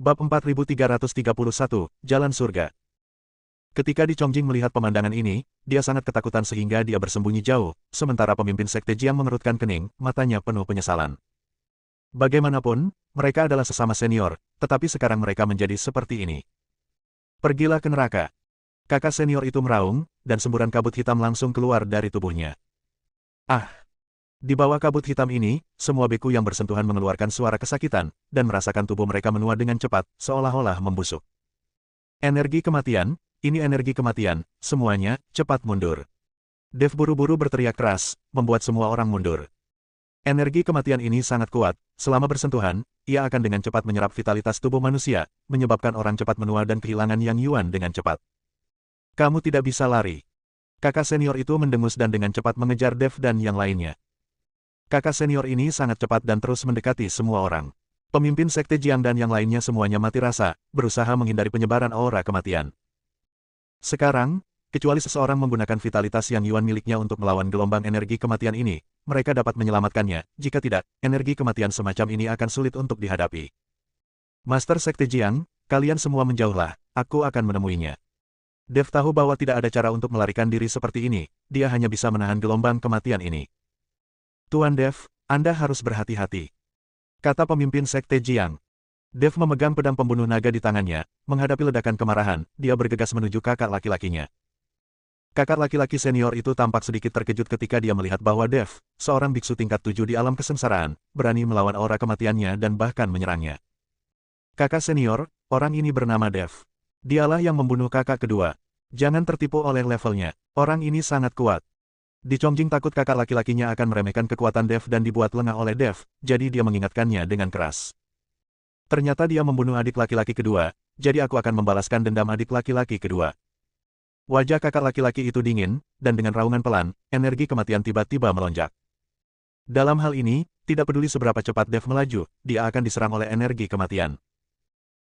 Bab 4331, Jalan Surga. Ketika Di Chongjing melihat pemandangan ini, dia sangat ketakutan sehingga dia bersembunyi jauh, sementara pemimpin Sekte Jiang mengerutkan kening, matanya penuh penyesalan. Bagaimanapun, mereka adalah sesama senior, tetapi sekarang mereka menjadi seperti ini. Pergilah ke neraka. Kakak senior itu meraung, dan semburan kabut hitam langsung keluar dari tubuhnya. Ah! Di bawah kabut hitam ini, semua beku yang bersentuhan mengeluarkan suara kesakitan, dan merasakan tubuh mereka menua dengan cepat, seolah-olah membusuk. Energi kematian, ini energi kematian, semuanya, cepat mundur. Dev buru-buru berteriak keras, membuat semua orang mundur. Energi kematian ini sangat kuat, selama bersentuhan, ia akan dengan cepat menyerap vitalitas tubuh manusia, menyebabkan orang cepat menua dan kehilangan Yang Yuan dengan cepat. Kamu tidak bisa lari. Kakak senior itu mendengus dan dengan cepat mengejar Dev dan yang lainnya. Kakak senior ini sangat cepat dan terus mendekati semua orang. Pemimpin Sekte Jiang dan yang lainnya semuanya mati rasa, berusaha menghindari penyebaran aura kematian. Sekarang, kecuali seseorang menggunakan vitalitas Yang Yuan miliknya untuk melawan gelombang energi kematian ini, mereka dapat menyelamatkannya, jika tidak, energi kematian semacam ini akan sulit untuk dihadapi. Master Sekte Jiang, kalian semua menjauhlah, aku akan menemuinya. Dev tahu bahwa tidak ada cara untuk melarikan diri seperti ini, dia hanya bisa menahan gelombang kematian ini. Tuan Dev, Anda harus berhati-hati, kata pemimpin Sekte Jiang. Dev memegang pedang pembunuh naga di tangannya, menghadapi ledakan kemarahan, dia bergegas menuju kakak laki-lakinya. Kakak laki-laki senior itu tampak sedikit terkejut ketika dia melihat bahwa Dev, seorang biksu tingkat 7 di alam kesengsaraan, berani melawan aura kematiannya dan bahkan menyerangnya. Kakak senior, orang ini bernama Dev. Dialah yang membunuh kakak kedua. Jangan tertipu oleh levelnya, orang ini sangat kuat. Di Chongjing takut kakak laki-lakinya akan meremehkan kekuatan Dev dan dibuat lengah oleh Dev, jadi dia mengingatkannya dengan keras. Ternyata dia membunuh adik laki-laki kedua, jadi aku akan membalaskan dendam adik laki-laki kedua. Wajah kakak laki-laki itu dingin, dan dengan raungan pelan, energi kematian tiba-tiba melonjak. Dalam hal ini, tidak peduli seberapa cepat Dev melaju, dia akan diserang oleh energi kematian.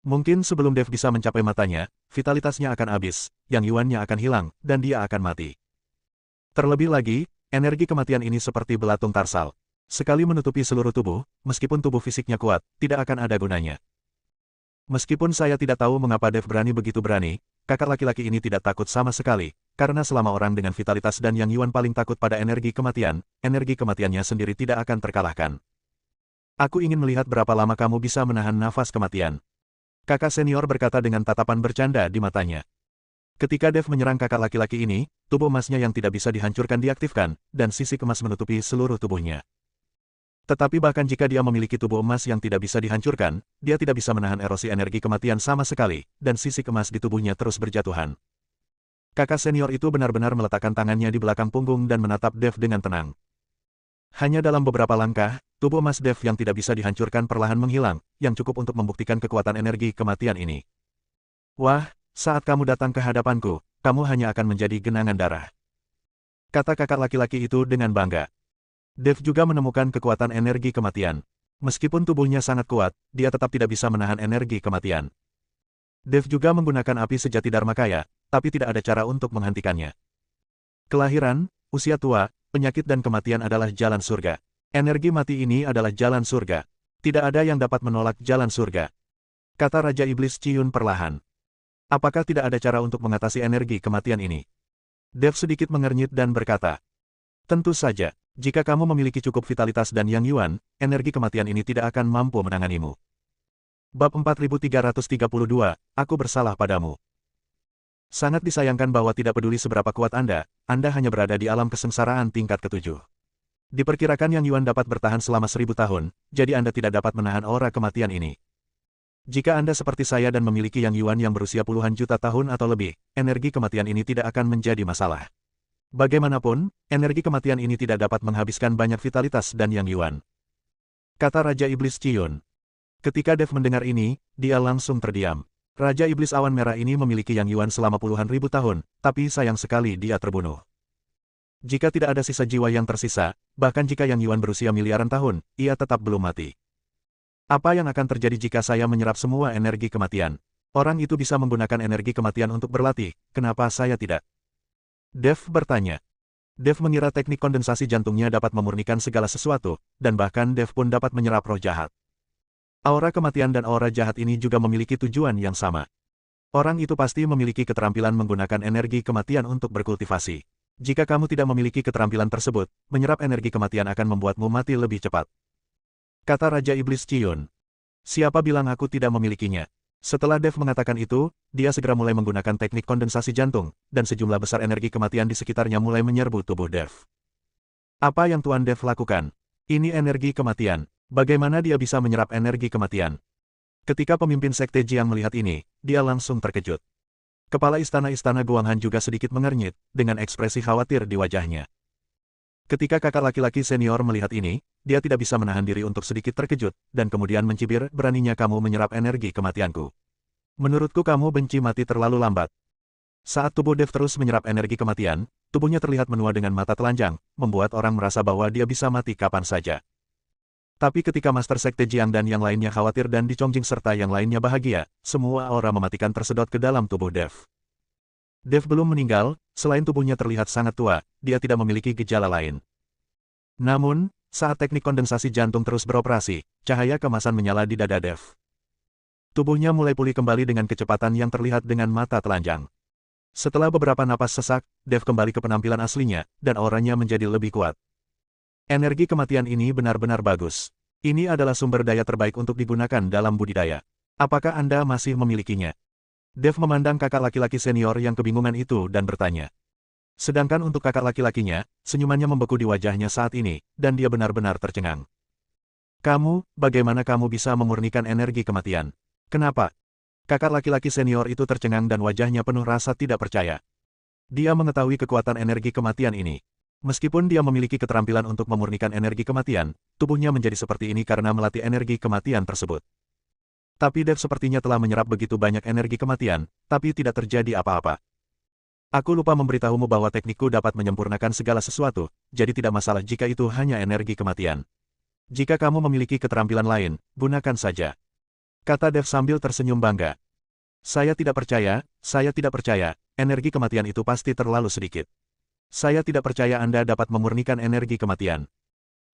Mungkin sebelum Dev bisa mencapai matanya, vitalitasnya akan habis, Yang Yuannya akan hilang, dan dia akan mati. Terlebih lagi, energi kematian ini seperti belatung tarsal. Sekali menutupi seluruh tubuh, meskipun tubuh fisiknya kuat, tidak akan ada gunanya. Meskipun saya tidak tahu mengapa Dev berani begitu berani, kakak laki-laki ini tidak takut sama sekali, karena selama orang dengan vitalitas dan Yang Yuan paling takut pada energi kematiannya sendiri tidak akan terkalahkan. Aku ingin melihat berapa lama kamu bisa menahan nafas kematian. Kakak senior berkata dengan tatapan bercanda di matanya. Ketika Dev menyerang kakak laki-laki ini, tubuh emasnya yang tidak bisa dihancurkan diaktifkan, dan sisik emas menutupi seluruh tubuhnya. Tetapi bahkan jika dia memiliki tubuh emas yang tidak bisa dihancurkan, dia tidak bisa menahan erosi energi kematian sama sekali, dan sisik emas di tubuhnya terus berjatuhan. Kakak senior itu benar-benar meletakkan tangannya di belakang punggung dan menatap Dev dengan tenang. Hanya dalam beberapa langkah, tubuh emas Dev yang tidak bisa dihancurkan perlahan menghilang, yang cukup untuk membuktikan kekuatan energi kematian ini. Wah! Saat kamu datang ke hadapanku, kamu hanya akan menjadi genangan darah, kata kakak laki-laki itu dengan bangga. Dev juga menemukan kekuatan energi kematian. Meskipun tubuhnya sangat kuat, dia tetap tidak bisa menahan energi kematian. Dev juga menggunakan api sejati Dharmakaya, tapi tidak ada cara untuk menghentikannya. Kelahiran, usia tua, penyakit dan kematian adalah jalan surga. Energi mati ini adalah jalan surga. Tidak ada yang dapat menolak jalan surga, kata Raja Iblis Ciyun perlahan. Apakah tidak ada cara untuk mengatasi energi kematian ini? Dev sedikit mengernyit dan berkata, tentu saja, jika kamu memiliki cukup vitalitas dan Yang Yuan, energi kematian ini tidak akan mampu menanganimu. Bab 4332, Aku bersalah padamu. Sangat disayangkan bahwa tidak peduli seberapa kuat Anda hanya berada di alam kesengsaraan tingkat ke-7. Diperkirakan Yang Yuan dapat bertahan selama 1000 tahun, jadi Anda tidak dapat menahan aura kematian ini. Jika Anda seperti saya dan memiliki Yang Yuan yang berusia puluhan juta tahun atau lebih, energi kematian ini tidak akan menjadi masalah. Bagaimanapun, energi kematian ini tidak dapat menghabiskan banyak vitalitas dan Yang Yuan, kata Raja Iblis Ciyun. Ketika Dev mendengar ini, dia langsung terdiam. Raja Iblis Awan Merah ini memiliki Yang Yuan selama puluhan ribu tahun, tapi sayang sekali dia terbunuh. Jika tidak ada sisa jiwa yang tersisa, bahkan jika Yang Yuan berusia miliaran tahun, ia tetap belum mati. Apa yang akan terjadi jika saya menyerap semua energi kematian? Orang itu bisa menggunakan energi kematian untuk berlatih, kenapa saya tidak? Dev bertanya. Dev mengira teknik kondensasi jantungnya dapat memurnikan segala sesuatu, dan bahkan Dev pun dapat menyerap roh jahat. Aura kematian dan aura jahat ini juga memiliki tujuan yang sama. Orang itu pasti memiliki keterampilan menggunakan energi kematian untuk berkultivasi. Jika kamu tidak memiliki keterampilan tersebut, menyerap energi kematian akan membuatmu mati lebih cepat. Kata Raja Iblis Cion. Siapa bilang aku tidak memilikinya? Setelah Dev mengatakan itu, dia segera mulai menggunakan teknik kondensasi jantung, dan sejumlah besar energi kematian di sekitarnya mulai menyerbu tubuh Dev. Apa yang Tuan Dev lakukan? Ini energi kematian. Bagaimana dia bisa menyerap energi kematian? Ketika pemimpin Sekte Jiang melihat ini, dia langsung terkejut. Kepala istana-istana Guanghan juga sedikit mengernyit, dengan ekspresi khawatir di wajahnya. Ketika kakak laki-laki senior melihat ini, dia tidak bisa menahan diri untuk sedikit terkejut, dan kemudian mencibir, beraninya kamu menyerap energi kematianku. Menurutku kamu benci mati terlalu lambat. Saat tubuh Dev terus menyerap energi kematian, tubuhnya terlihat menua dengan mata telanjang, membuat orang merasa bahwa dia bisa mati kapan saja. Tapi ketika Master Sekte Jiang dan yang lainnya khawatir dan Di Chongjing serta yang lainnya bahagia, semua aura mematikan tersedot ke dalam tubuh Dev. Dev belum meninggal, selain tubuhnya terlihat sangat tua, dia tidak memiliki gejala lain. Namun, saat teknik kondensasi jantung terus beroperasi, cahaya kemasan menyala di dada Dev. Tubuhnya mulai pulih kembali dengan kecepatan yang terlihat dengan mata telanjang. Setelah beberapa napas sesak, Dev kembali ke penampilan aslinya, dan auranya menjadi lebih kuat. Energi kematian ini benar-benar bagus. Ini adalah sumber daya terbaik untuk digunakan dalam budidaya. Apakah Anda masih memilikinya? Dev memandang kakak laki-laki senior yang kebingungan itu dan bertanya. Sedangkan untuk kakak laki-lakinya, senyumannya membeku di wajahnya saat ini, dan dia benar-benar tercengang. Kamu, bagaimana kamu bisa memurnikan energi kematian? Kenapa? Kakak laki-laki senior itu tercengang dan wajahnya penuh rasa tidak percaya. Dia mengetahui kekuatan energi kematian ini. Meskipun dia memiliki keterampilan untuk memurnikan energi kematian, tubuhnya menjadi seperti ini karena melatih energi kematian tersebut. Tapi Dev sepertinya telah menyerap begitu banyak energi kematian, tapi tidak terjadi apa-apa. Aku lupa memberitahumu bahwa teknikku dapat menyempurnakan segala sesuatu, jadi tidak masalah jika itu hanya energi kematian. Jika kamu memiliki keterampilan lain, gunakan saja. Kata Dev sambil tersenyum bangga. Saya tidak percaya, energi kematian itu pasti terlalu sedikit. Saya tidak percaya Anda dapat memurnikan energi kematian.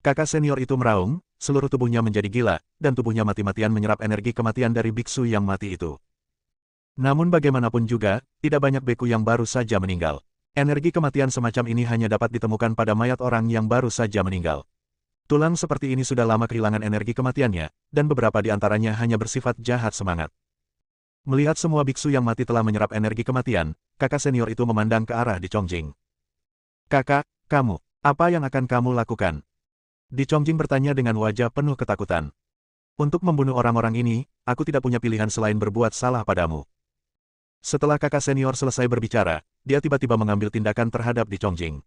Kakak senior itu meraung, seluruh tubuhnya menjadi gila, dan tubuhnya mati-matian menyerap energi kematian dari biksu yang mati itu. Namun bagaimanapun juga, tidak banyak beku yang baru saja meninggal. Energi kematian semacam ini hanya dapat ditemukan pada mayat orang yang baru saja meninggal. Tulang seperti ini sudah lama kehilangan energi kematiannya, dan beberapa di antaranya hanya bersifat jahat semangat. Melihat semua biksu yang mati telah menyerap energi kematian, kakak senior itu memandang ke arah Di Chongjing. Kakak, kamu, apa yang akan kamu lakukan? Di Chongjing bertanya dengan wajah penuh ketakutan. Untuk membunuh orang-orang ini, aku tidak punya pilihan selain berbuat salah padamu. Setelah kakak senior selesai berbicara, dia tiba-tiba mengambil tindakan terhadap Di Chongjing.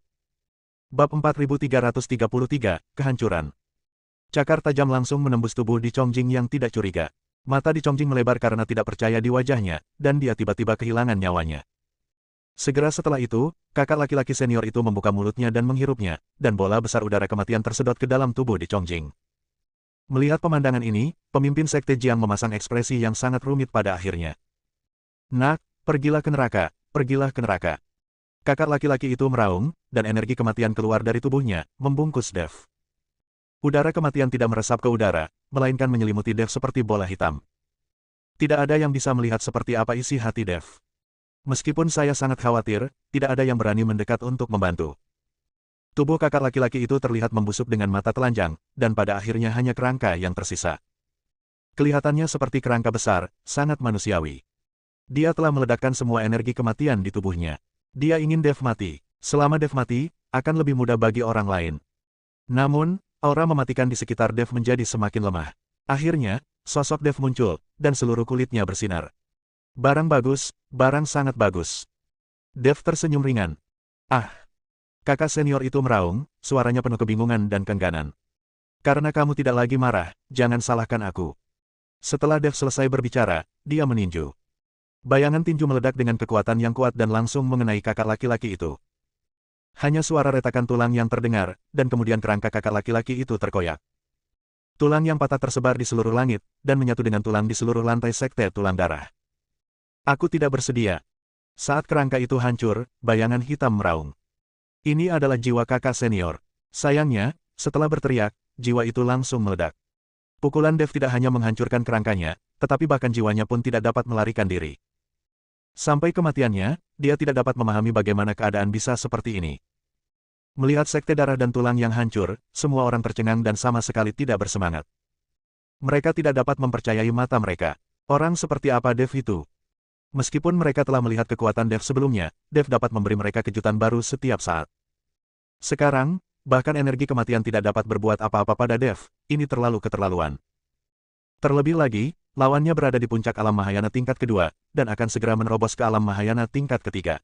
Bab 4333, Kehancuran. Cakar tajam langsung menembus tubuh Di Chongjing yang tidak curiga. Mata Di Chongjing melebar karena tidak percaya di wajahnya, dan dia tiba-tiba kehilangan nyawanya. Segera setelah itu, kakak laki-laki senior itu membuka mulutnya dan menghirupnya, dan bola besar udara kematian tersedot ke dalam tubuh Di Chongjing. Melihat pemandangan ini, pemimpin Sekte Jiang memasang ekspresi yang sangat rumit pada akhirnya. Nak, pergilah ke neraka, pergilah ke neraka. Kakak laki-laki itu meraung, dan energi kematian keluar dari tubuhnya, membungkus Dev. Udara kematian tidak meresap ke udara, melainkan menyelimuti Dev seperti bola hitam. Tidak ada yang bisa melihat seperti apa isi hati Dev. Meskipun saya sangat khawatir, tidak ada yang berani mendekat untuk membantu. Tubuh kakak laki-laki itu terlihat membusuk dengan mata telanjang, dan pada akhirnya hanya kerangka yang tersisa. Kelihatannya seperti kerangka besar, sangat manusiawi. Dia telah meledakkan semua energi kematian di tubuhnya. Dia ingin Dev mati. Selama Dev mati, akan lebih mudah bagi orang lain. Namun, aura mematikan di sekitar Dev menjadi semakin lemah. Akhirnya, sosok Dev muncul, dan seluruh kulitnya bersinar. Barang bagus, barang sangat bagus. Dev tersenyum ringan. Ah! Kakak senior itu meraung, suaranya penuh kebingungan dan keengganan. Karena kamu tidak lagi marah, jangan salahkan aku. Setelah Dev selesai berbicara, dia meninju. Bayangan tinju meledak dengan kekuatan yang kuat dan langsung mengenai kakak laki-laki itu. Hanya suara retakan tulang yang terdengar, dan kemudian kerangka kakak laki-laki itu terkoyak. Tulang yang patah tersebar di seluruh langit, dan menyatu dengan tulang di seluruh lantai sekte tulang darah. Aku tidak bersedia. Saat kerangka itu hancur, bayangan hitam meraung. Ini adalah jiwa kakak senior. Sayangnya, setelah berteriak, jiwa itu langsung meledak. Pukulan Dev tidak hanya menghancurkan kerangkanya, tetapi bahkan jiwanya pun tidak dapat melarikan diri. Sampai kematiannya, dia tidak dapat memahami bagaimana keadaan bisa seperti ini. Melihat sekte darah dan tulang yang hancur, semua orang tercengang dan sama sekali tidak bersemangat. Mereka tidak dapat mempercayai mata mereka. Orang seperti apa Dev itu? Meskipun mereka telah melihat kekuatan Dev sebelumnya, Dev dapat memberi mereka kejutan baru setiap saat. Sekarang, bahkan energi kematian tidak dapat berbuat apa-apa pada Dev, ini terlalu keterlaluan. Terlebih lagi, lawannya berada di puncak alam Mahayana tingkat kedua, dan akan segera menerobos ke alam Mahayana tingkat ketiga.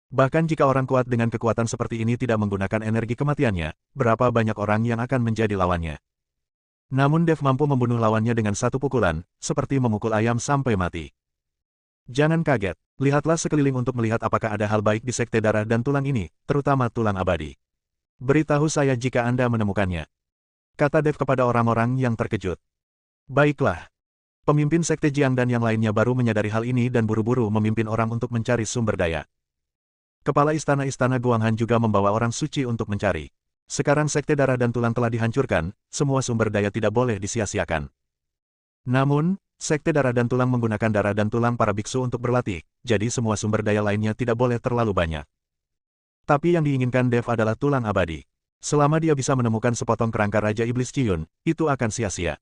Bahkan jika orang kuat dengan kekuatan seperti ini tidak menggunakan energi kematiannya, berapa banyak orang yang akan menjadi lawannya. Namun Dev mampu membunuh lawannya dengan satu pukulan, seperti memukul ayam sampai mati. Jangan kaget, lihatlah sekeliling untuk melihat apakah ada hal baik di sekte darah dan tulang ini, terutama tulang abadi. Beritahu saya jika Anda menemukannya, kata Dev kepada orang-orang yang terkejut. Baiklah. Pemimpin sekte Jiang dan yang lainnya baru menyadari hal ini dan buru-buru memimpin orang untuk mencari sumber daya. Kepala istana-istana Guanghan juga membawa orang suci untuk mencari. Sekarang sekte darah dan tulang telah dihancurkan, semua sumber daya tidak boleh disia-siakan. Namun, sekte darah dan tulang menggunakan darah dan tulang para biksu untuk berlatih, jadi semua sumber daya lainnya tidak boleh terlalu banyak. Tapi yang diinginkan Dev adalah tulang abadi. Selama dia bisa menemukan sepotong kerangka Raja Iblis Ciyun, itu akan sia-sia.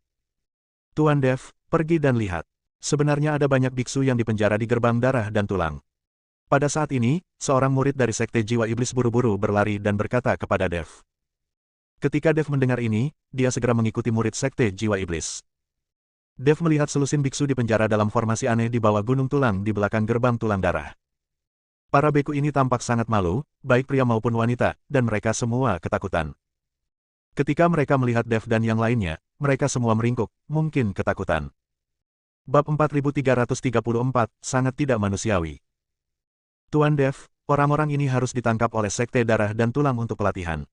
Tuan Dev, pergi dan lihat. Sebenarnya ada banyak biksu yang dipenjara di gerbang darah dan tulang. Pada saat ini, seorang murid dari sekte jiwa iblis buru-buru berlari dan berkata kepada Dev. Ketika Dev mendengar ini, dia segera mengikuti murid sekte jiwa iblis. Dev melihat selusin biksu di penjara dalam formasi aneh di bawah gunung tulang di belakang gerbang tulang darah. Para beku ini tampak sangat malu, baik pria maupun wanita, dan mereka semua ketakutan. Ketika mereka melihat Dev dan yang lainnya, mereka semua meringkuk, mungkin ketakutan. Bab 4334, sangat tidak manusiawi. Tuan Dev, orang-orang ini harus ditangkap oleh sekte darah dan tulang untuk pelatihan.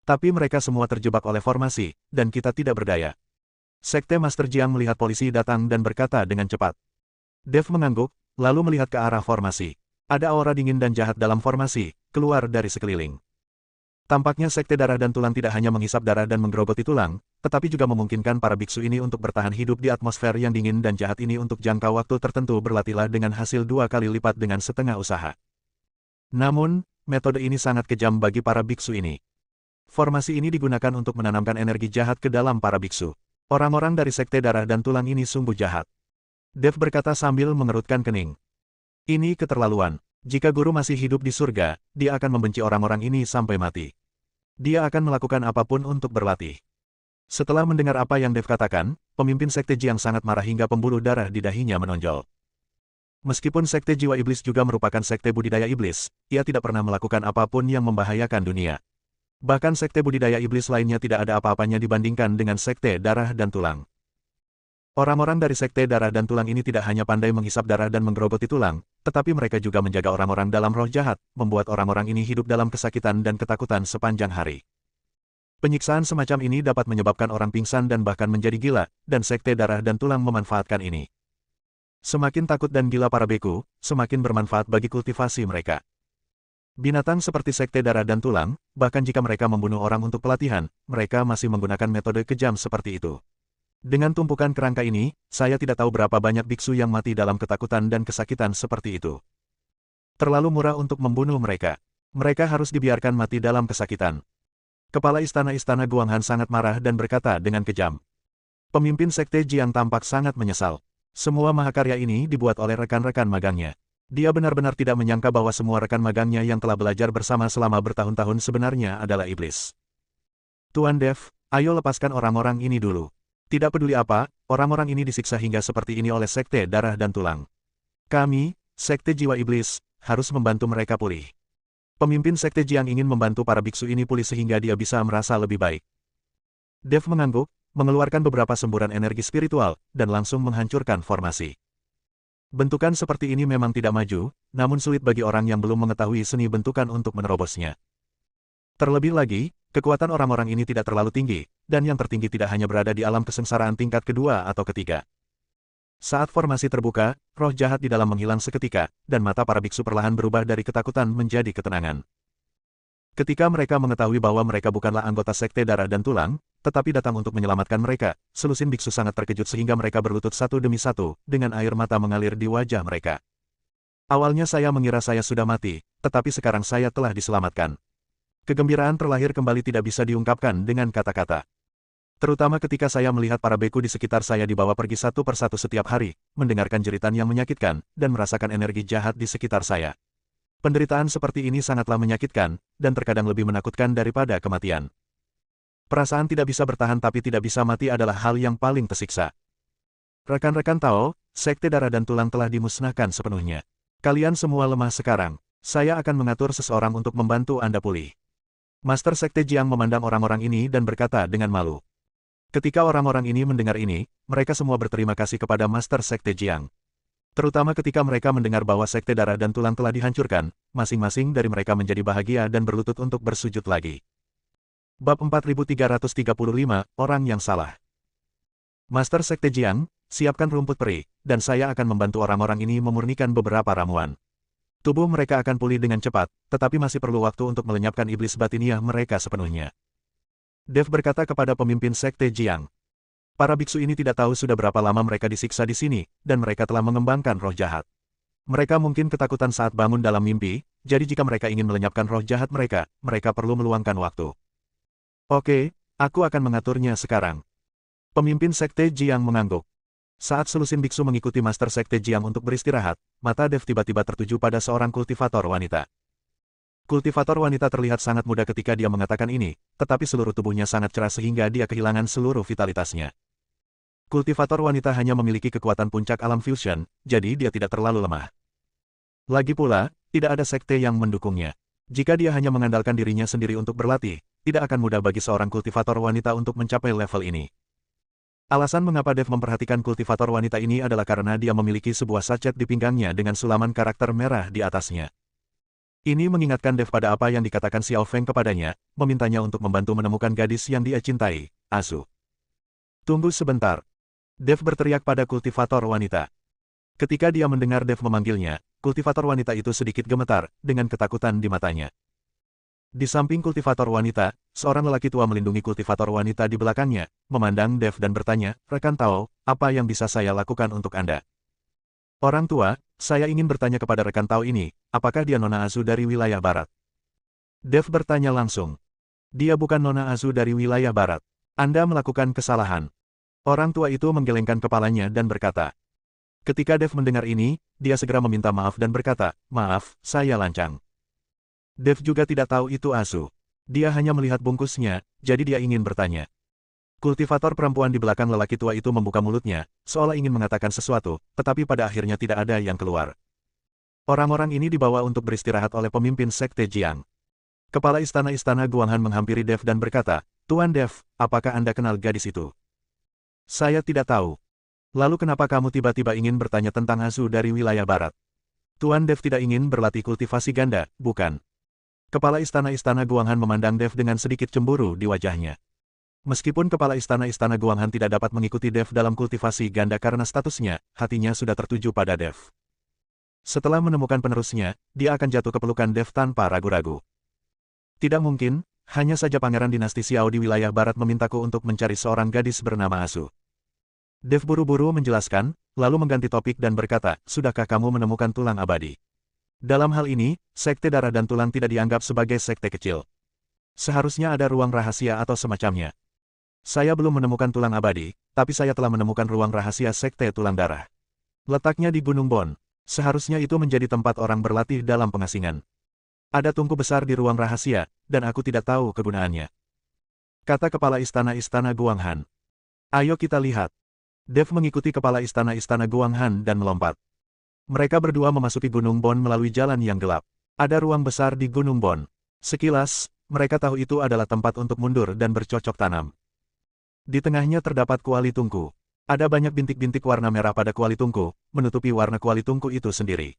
Tapi mereka semua terjebak oleh formasi, dan kita tidak berdaya. Sekte Master Jiang melihat polisi datang dan berkata dengan cepat. Dev mengangguk, lalu melihat ke arah formasi. Ada aura dingin dan jahat dalam formasi, keluar dari sekeliling. Tampaknya sekte darah dan tulang tidak hanya menghisap darah dan menggerogoti tulang, tetapi juga memungkinkan para biksu ini untuk bertahan hidup di atmosfer yang dingin dan jahat ini untuk jangka waktu tertentu. Berlatihlah dengan hasil 2 kali lipat dengan setengah usaha. Namun, metode ini sangat kejam bagi para biksu ini. Formasi ini digunakan untuk menanamkan energi jahat ke dalam para biksu. Orang-orang dari sekte darah dan tulang ini sungguh jahat. Dev berkata sambil mengerutkan kening. Ini keterlaluan. Jika guru masih hidup di surga, dia akan membenci orang-orang ini sampai mati. Dia akan melakukan apapun untuk berlatih. Setelah mendengar apa yang Dev katakan, pemimpin sekte Jiang sangat marah hingga pembuluh darah di dahinya menonjol. Meskipun sekte jiwa iblis juga merupakan sekte budidaya iblis, ia tidak pernah melakukan apapun yang membahayakan dunia. Bahkan sekte budidaya iblis lainnya tidak ada apa-apanya dibandingkan dengan sekte darah dan tulang. Orang-orang dari sekte darah dan tulang ini tidak hanya pandai menghisap darah dan menggerogoti tulang, tetapi mereka juga menjaga orang-orang dalam roh jahat, membuat orang-orang ini hidup dalam kesakitan dan ketakutan sepanjang hari. Penyiksaan semacam ini dapat menyebabkan orang pingsan dan bahkan menjadi gila, dan sekte darah dan tulang memanfaatkan ini. Semakin takut dan gila para beku, semakin bermanfaat bagi kultivasi mereka. Binatang seperti sekte darah dan tulang, bahkan jika mereka membunuh orang untuk pelatihan, mereka masih menggunakan metode kejam seperti itu. Dengan tumpukan kerangka ini, saya tidak tahu berapa banyak biksu yang mati dalam ketakutan dan kesakitan seperti itu. Terlalu murah untuk membunuh mereka. Mereka harus dibiarkan mati dalam kesakitan. Kepala istana-istana Guanghan sangat marah dan berkata dengan kejam. Pemimpin sekte Jiang tampak sangat menyesal. Semua mahakarya ini dibuat oleh rekan-rekan magangnya. Dia benar-benar tidak menyangka bahwa semua rekan magangnya yang telah belajar bersama selama bertahun-tahun sebenarnya adalah iblis. Tuan Dev, ayo lepaskan orang-orang ini dulu. Tidak peduli apa, orang-orang ini disiksa hingga seperti ini oleh sekte darah dan tulang. Kami, sekte jiwa iblis, harus membantu mereka pulih. Pemimpin sekte Jiang ingin membantu para biksu ini pulih sehingga dia bisa merasa lebih baik. Dev mengangguk, mengeluarkan beberapa semburan energi spiritual, dan langsung menghancurkan formasi. Bentukan seperti ini memang tidak maju, namun sulit bagi orang yang belum mengetahui seni bentukan untuk menerobosnya. Terlebih lagi, kekuatan orang-orang ini tidak terlalu tinggi, dan yang tertinggi tidak hanya berada di alam kesengsaraan tingkat kedua atau ketiga. Saat formasi terbuka, roh jahat di dalam menghilang seketika, dan mata para biksu perlahan berubah dari ketakutan menjadi ketenangan. Ketika mereka mengetahui bahwa mereka bukanlah anggota sekte darah dan tulang, tetapi datang untuk menyelamatkan mereka. Selusin biksu sangat terkejut sehingga mereka berlutut satu demi satu, dengan air mata mengalir di wajah mereka. Awalnya saya mengira saya sudah mati, tetapi sekarang saya telah diselamatkan. Kegembiraan terlahir kembali tidak bisa diungkapkan dengan kata-kata. Terutama ketika saya melihat para beku di sekitar saya dibawa pergi satu persatu setiap hari, mendengarkan jeritan yang menyakitkan, dan merasakan energi jahat di sekitar saya. Penderitaan seperti ini sangatlah menyakitkan, dan terkadang lebih menakutkan daripada kematian. Perasaan tidak bisa bertahan tapi tidak bisa mati adalah hal yang paling tersiksa. Rekan-rekan Tao, Sekte Darah dan Tulang telah dimusnahkan sepenuhnya. Kalian semua lemah sekarang. Saya akan mengatur seseorang untuk membantu Anda pulih. Master Sekte Jiang memandang orang-orang ini dan berkata dengan malu. Ketika orang-orang ini mendengar ini, mereka semua berterima kasih kepada Master Sekte Jiang. Terutama ketika mereka mendengar bahwa Sekte Darah dan Tulang telah dihancurkan, masing-masing dari mereka menjadi bahagia dan berlutut untuk bersujud lagi. Bab 4335, Orang yang Salah. Master Sekte Jiang, siapkan rumput peri, dan saya akan membantu orang-orang ini memurnikan beberapa ramuan. Tubuh mereka akan pulih dengan cepat, tetapi masih perlu waktu untuk melenyapkan iblis batiniah mereka sepenuhnya. Dev berkata kepada pemimpin Sekte Jiang. Para biksu ini tidak tahu sudah berapa lama mereka disiksa di sini, dan mereka telah mengembangkan roh jahat. Mereka mungkin ketakutan saat bangun dalam mimpi, jadi jika mereka ingin melenyapkan roh jahat mereka, mereka perlu meluangkan waktu. Oke, aku akan mengaturnya sekarang. Pemimpin Sekte Jiang mengangguk. Saat selusin biksu mengikuti Master Sekte Jiang untuk beristirahat, mata Dev tiba-tiba tertuju pada seorang kultivator wanita. Kultivator wanita terlihat sangat muda ketika dia mengatakan ini, tetapi seluruh tubuhnya sangat cerah sehingga dia kehilangan seluruh vitalitasnya. Kultivator wanita hanya memiliki kekuatan puncak alam fusion, jadi dia tidak terlalu lemah. Lagi pula, tidak ada sekte yang mendukungnya. Jika dia hanya mengandalkan dirinya sendiri untuk berlatih, tidak akan mudah bagi seorang kultivator wanita untuk mencapai level ini. Alasan mengapa Dev memperhatikan kultivator wanita ini adalah karena dia memiliki sebuah sachet di pinggangnya dengan sulaman karakter merah di atasnya. Ini mengingatkan Dev pada apa yang dikatakan Xiao Feng kepadanya, memintanya untuk membantu menemukan gadis yang dia cintai, Azu. Tunggu sebentar. Dev berteriak pada kultivator wanita. Ketika dia mendengar Dev memanggilnya, kultivator wanita itu sedikit gemetar, dengan ketakutan di matanya. Di samping kultivator wanita, seorang lelaki tua melindungi kultivator wanita di belakangnya, memandang Dev dan bertanya, "Rekan Tao, apa yang bisa saya lakukan untuk Anda?" Orang tua, saya ingin bertanya kepada rekan Tao ini, apakah dia Nona Azu dari wilayah barat? Dev bertanya langsung. Dia bukan Nona Azu dari wilayah barat. Anda melakukan kesalahan. Orang tua itu menggelengkan kepalanya dan berkata. Ketika Dev mendengar ini, dia segera meminta maaf dan berkata, "Maaf, saya lancang." Dev juga tidak tahu itu Azu. Dia hanya melihat bungkusnya, jadi dia ingin bertanya. Kultivator perempuan di belakang lelaki tua itu membuka mulutnya, seolah ingin mengatakan sesuatu, tetapi pada akhirnya tidak ada yang keluar. Orang-orang ini dibawa untuk beristirahat oleh pemimpin Sekte Jiang. Kepala istana Guanghan menghampiri Dev dan berkata, "Tuan Dev, apakah Anda kenal gadis itu?" "Saya tidak tahu." "Lalu kenapa kamu tiba-tiba ingin bertanya tentang Azu dari wilayah barat?" Tuan Dev tidak ingin berlatih kultivasi ganda, bukan? Kepala istana Guanghan memandang Dev dengan sedikit cemburu di wajahnya. Meskipun kepala istana Guanghan tidak dapat mengikuti Dev dalam kultivasi ganda karena statusnya, hatinya sudah tertuju pada Dev. Setelah menemukan penerusnya, dia akan jatuh ke pelukan Dev tanpa ragu-ragu. Tidak mungkin, hanya saja Pangeran Dinasti Xiao di wilayah barat memintaku untuk mencari seorang gadis bernama Azu. Dev buru-buru menjelaskan, lalu mengganti topik dan berkata, "Sudahkah kamu menemukan tulang abadi?" Dalam hal ini, Sekte Darah dan Tulang tidak dianggap sebagai sekte kecil. Seharusnya ada ruang rahasia atau semacamnya. Saya belum menemukan tulang abadi, tapi saya telah menemukan ruang rahasia Sekte Tulang Darah. Letaknya di Gunung Bon. Seharusnya itu menjadi tempat orang berlatih dalam pengasingan. Ada tungku besar di ruang rahasia, dan aku tidak tahu kegunaannya. Kata kepala istana Guanghan. "Ayo kita lihat." Dev mengikuti kepala istana Guanghan dan melompat. Mereka berdua memasuki Gunung Bon melalui jalan yang gelap. Ada ruang besar di Gunung Bon. Sekilas, mereka tahu itu adalah tempat untuk mundur dan bercocok tanam. Di tengahnya terdapat kuali tungku. Ada banyak bintik-bintik warna merah pada kuali tungku, menutupi warna kuali tungku itu sendiri.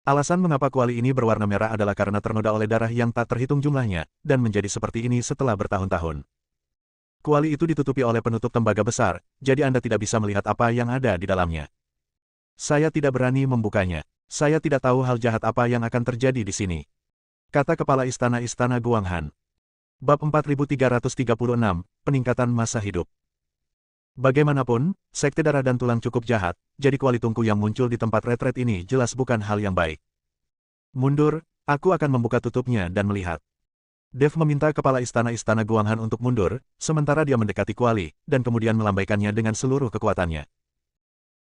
Alasan mengapa kuali ini berwarna merah adalah karena ternoda oleh darah yang tak terhitung jumlahnya, dan menjadi seperti ini setelah bertahun-tahun. Kuali itu ditutupi oleh penutup tembaga besar, jadi Anda tidak bisa melihat apa yang ada di dalamnya. Saya tidak berani membukanya. Saya tidak tahu hal jahat apa yang akan terjadi di sini. Kata kepala istana Guanghan. Bab 4336, Peningkatan Masa Hidup. Bagaimanapun, Sekte Darah dan Tulang cukup jahat, jadi kuali tungku yang muncul di tempat retret ini jelas bukan hal yang baik. Mundur, aku akan membuka tutupnya dan melihat. Dev meminta kepala istana Guanghan untuk mundur, sementara dia mendekati kuali, dan kemudian melambaikannya dengan seluruh kekuatannya.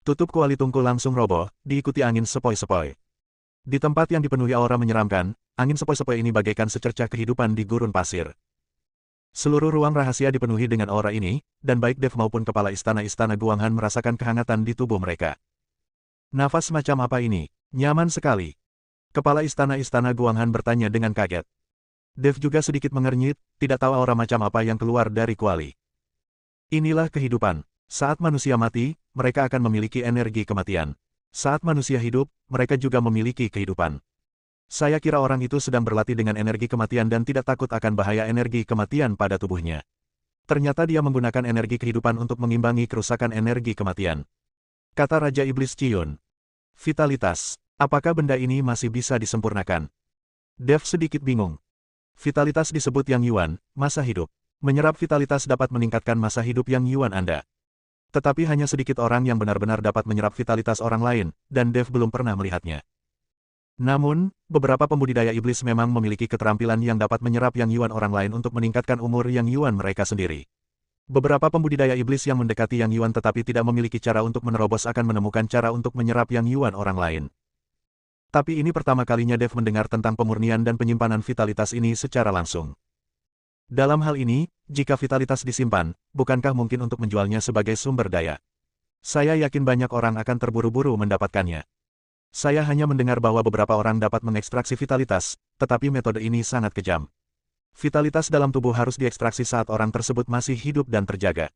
Tutup kuali tungku langsung roboh, diikuti angin sepoi-sepoi. Di tempat yang dipenuhi aura menyeramkan, angin sepoi-sepoi ini bagaikan secercah kehidupan di gurun pasir. Seluruh ruang rahasia dipenuhi dengan aura ini, dan baik Dev maupun kepala istana Guanghan merasakan kehangatan di tubuh mereka. Nafas macam apa ini? Nyaman sekali. Kepala istana Guanghan bertanya dengan kaget. Dev juga sedikit mengernyit, tidak tahu aura macam apa yang keluar dari kuali. Inilah kehidupan. Saat manusia mati, mereka akan memiliki energi kematian. Saat manusia hidup, mereka juga memiliki kehidupan. Saya kira orang itu sedang berlatih dengan energi kematian dan tidak takut akan bahaya energi kematian pada tubuhnya. Ternyata dia menggunakan energi kehidupan untuk mengimbangi kerusakan energi kematian. Kata Raja Iblis Cion. Vitalitas. Apakah benda ini masih bisa disempurnakan? Dev sedikit bingung. Vitalitas disebut Yang Yuan, masa hidup. Menyerap vitalitas dapat meningkatkan masa hidup Yang Yuan Anda. Tetapi hanya sedikit orang yang benar-benar dapat menyerap vitalitas orang lain, dan Dev belum pernah melihatnya. Namun, beberapa pembudidaya iblis memang memiliki keterampilan yang dapat menyerap Yang Yuan orang lain untuk meningkatkan umur Yang Yuan mereka sendiri. Beberapa pembudidaya iblis yang mendekati Yang Yuan tetapi tidak memiliki cara untuk menerobos akan menemukan cara untuk menyerap Yang Yuan orang lain. Tapi ini pertama kalinya Dev mendengar tentang pemurnian dan penyimpanan vitalitas ini secara langsung. Dalam hal ini, jika vitalitas disimpan, bukankah mungkin untuk menjualnya sebagai sumber daya? Saya yakin banyak orang akan terburu-buru mendapatkannya. Saya hanya mendengar bahwa beberapa orang dapat mengekstraksi vitalitas, tetapi metode ini sangat kejam. Vitalitas dalam tubuh harus diekstraksi saat orang tersebut masih hidup dan terjaga.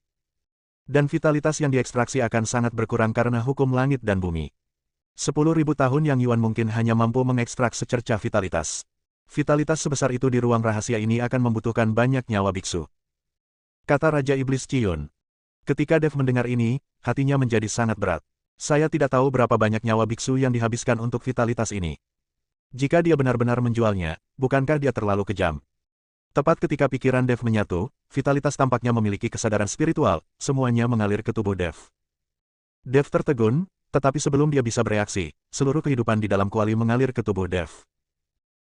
Dan vitalitas yang diekstraksi akan sangat berkurang karena hukum langit dan bumi. 10.000 tahun Yang Yuan mungkin hanya mampu mengekstrak secercah vitalitas. Vitalitas sebesar itu di ruang rahasia ini akan membutuhkan banyak nyawa biksu. Kata Raja Iblis Cion. Ketika Dev mendengar ini, hatinya menjadi sangat berat. Saya tidak tahu berapa banyak nyawa biksu yang dihabiskan untuk vitalitas ini. Jika dia benar-benar menjualnya, bukankah dia terlalu kejam? Tepat ketika pikiran Dev menyatu, vitalitas tampaknya memiliki kesadaran spiritual, semuanya mengalir ke tubuh Dev. Dev tertegun, tetapi sebelum dia bisa bereaksi, seluruh kehidupan di dalam kuali mengalir ke tubuh Dev.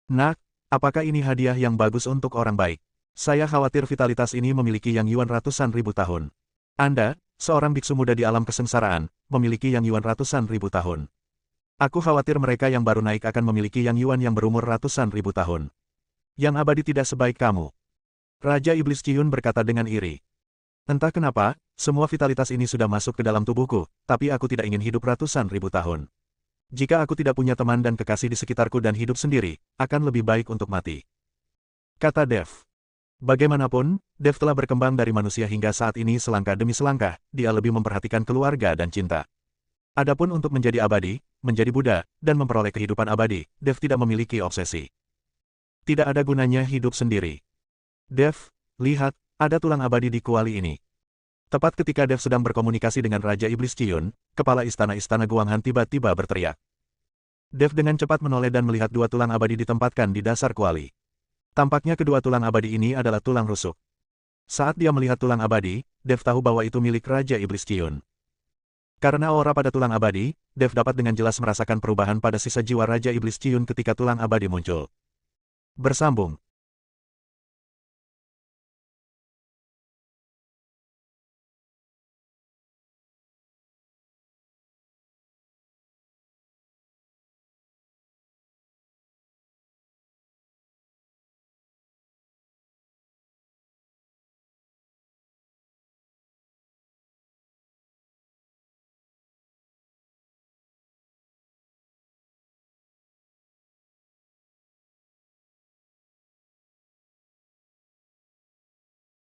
Nak, apakah ini hadiah yang bagus untuk orang baik? Saya khawatir vitalitas ini memiliki Yang Yuan ratusan ribu tahun. Anda, seorang biksu muda di alam kesengsaraan, memiliki Yang Yuan ratusan ribu tahun. Aku khawatir mereka yang baru naik akan memiliki Yang Yuan yang berumur ratusan ribu tahun. Yang abadi tidak sebaik kamu. Raja Iblis Cion berkata dengan iri. Entah kenapa, semua vitalitas ini sudah masuk ke dalam tubuhku, tapi aku tidak ingin hidup ratusan ribu tahun. Jika aku tidak punya teman dan kekasih di sekitarku dan hidup sendiri, akan lebih baik untuk mati. Kata Dev. Bagaimanapun, Dev telah berkembang dari manusia hingga saat ini selangkah demi selangkah, dia lebih memperhatikan keluarga dan cinta. Adapun untuk menjadi abadi, menjadi Buddha, dan memperoleh kehidupan abadi, Dev tidak memiliki obsesi. Tidak ada gunanya hidup sendiri. Dev, lihat, ada tulang abadi di kuali ini. Tepat ketika Dev sedang berkomunikasi dengan Raja Iblis Cion, kepala istana Guanghan tiba-tiba berteriak. Dev dengan cepat menoleh dan melihat dua tulang abadi ditempatkan di dasar kuali. Tampaknya kedua tulang abadi ini adalah tulang rusuk. Saat dia melihat tulang abadi, Dev tahu bahwa itu milik Raja Iblis Cion. Karena aura pada tulang abadi, Dev dapat dengan jelas merasakan perubahan pada sisa jiwa Raja Iblis Cion ketika tulang abadi muncul. Bersambung.